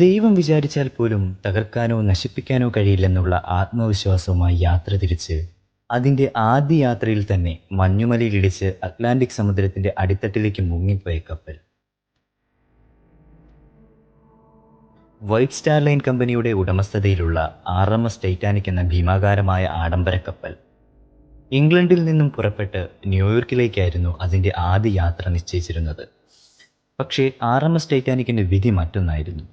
ദൈവം വിചാരിച്ചാൽ പോലും തകർക്കാനോ നശിപ്പിക്കാനോ കഴിയില്ലെന്നുള്ള ആത്മവിശ്വാസവുമായി യാത്ര തിരിച്ച് അതിൻ്റെ ആദ്യ യാത്രയിൽ തന്നെ മഞ്ഞുമലയിലിടിച്ച് അറ്റ്ലാന്റിക് സമുദ്രത്തിൻ്റെ അടിത്തട്ടിലേക്ക് മുങ്ങിപ്പോയ കപ്പൽ. വൈറ്റ് സ്റ്റാർ ലൈൻ കമ്പനിയുടെ ഉടമസ്ഥതയിലുള്ള RMS ടൈറ്റാനിക് എന്ന ഭീമാകാരമായ ആഡംബര കപ്പൽ ഇംഗ്ലണ്ടിൽ നിന്നും പുറപ്പെട്ട് ന്യൂയോർക്കിലേക്കായിരുന്നു അതിൻ്റെ ആദ്യ യാത്ര നിശ്ചയിച്ചിരുന്നത്. പക്ഷേ RMS ടൈറ്റാനിക്കിൻ്റെ വിധി മറ്റൊന്നായിരുന്നു.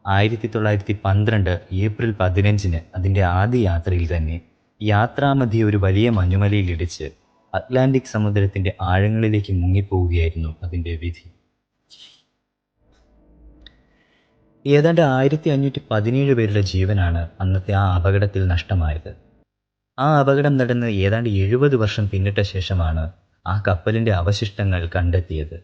1912 ഏപ്രിൽ 15 അതിൻ്റെ ആദ്യ യാത്രയിൽ തന്നെ യാത്രാമധ്യേ ഒരു വലിയ മഞ്ഞുമലയിലിടിച്ച് അറ്റ്ലാന്റിക് സമുദ്രത്തിൻ്റെ ആഴങ്ങളിലേക്ക് മുങ്ങിപ്പോവുകയായിരുന്നു അതിൻ്റെ വിധി. ഏതാണ്ട് 1517 പേരുടെ ജീവനാണ് അന്നത്തെ ആ അപകടത്തിൽ നഷ്ടമായത്. ആ അപകടം നടന്ന് ഏതാണ്ട് 70 വർഷം പിന്നിട്ട ശേഷമാണ് ആ കപ്പലിൻ്റെ അവശിഷ്ടങ്ങൾ കണ്ടെത്തിയത്.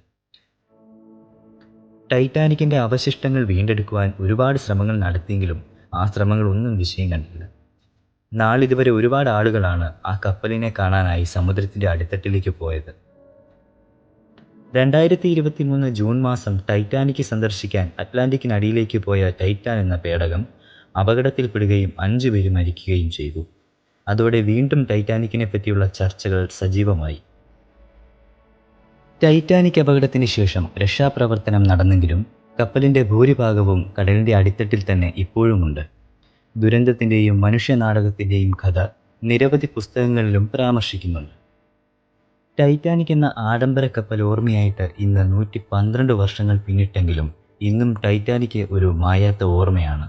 ടൈറ്റാനിക്കിൻ്റെ അവശിഷ്ടങ്ങൾ വീണ്ടെടുക്കുവാൻ ഒരുപാട് ശ്രമങ്ങൾ നടത്തിയെങ്കിലും ആ ശ്രമങ്ങൾ ഒന്നും വിജയം കണ്ടില്ല. നാളിതുവരെ ഒരുപാട് ആളുകളാണ് ആ കപ്പലിനെ കാണാനായി സമുദ്രത്തിൻ്റെ അടിത്തട്ടിലേക്ക് പോയത്. 2023 ജൂൺ മാസം ടൈറ്റാനിക് സന്ദർശിക്കാൻ അറ്റ്ലാന്റിക്കിനടിയിലേക്ക് പോയ ടൈറ്റാൻ എന്ന പേടകം അപകടത്തിൽപ്പെടുകയും 5 പേര് മരിക്കുകയും ചെയ്തു. അതോടെ വീണ്ടും ടൈറ്റാനിക്കിനെ പറ്റിയുള്ള ചർച്ചകൾ സജീവമായി. ടൈറ്റാനിക് അപകടത്തിന് ശേഷം രക്ഷാപ്രവർത്തനം നടന്നെങ്കിലും കപ്പലിൻ്റെ ഭൂരിഭാഗവും കടലിൻ്റെ അടിത്തട്ടിൽ തന്നെ ഇപ്പോഴുമുണ്ട്. ദുരന്തത്തിൻ്റെയും മനുഷ്യനാടകത്തിൻ്റെയും കഥ നിരവധി പുസ്തകങ്ങളിലും പരാമർശിക്കുന്നുണ്ട്. ടൈറ്റാനിക് എന്ന ആഡംബര കപ്പൽ ഓർമ്മയായിട്ട് ഇന്ന് 112 വർഷങ്ങൾ പിന്നിട്ടെങ്കിലും ഇന്നും ടൈറ്റാനിക് ഒരു മായാത്ത ഓർമ്മയാണ്.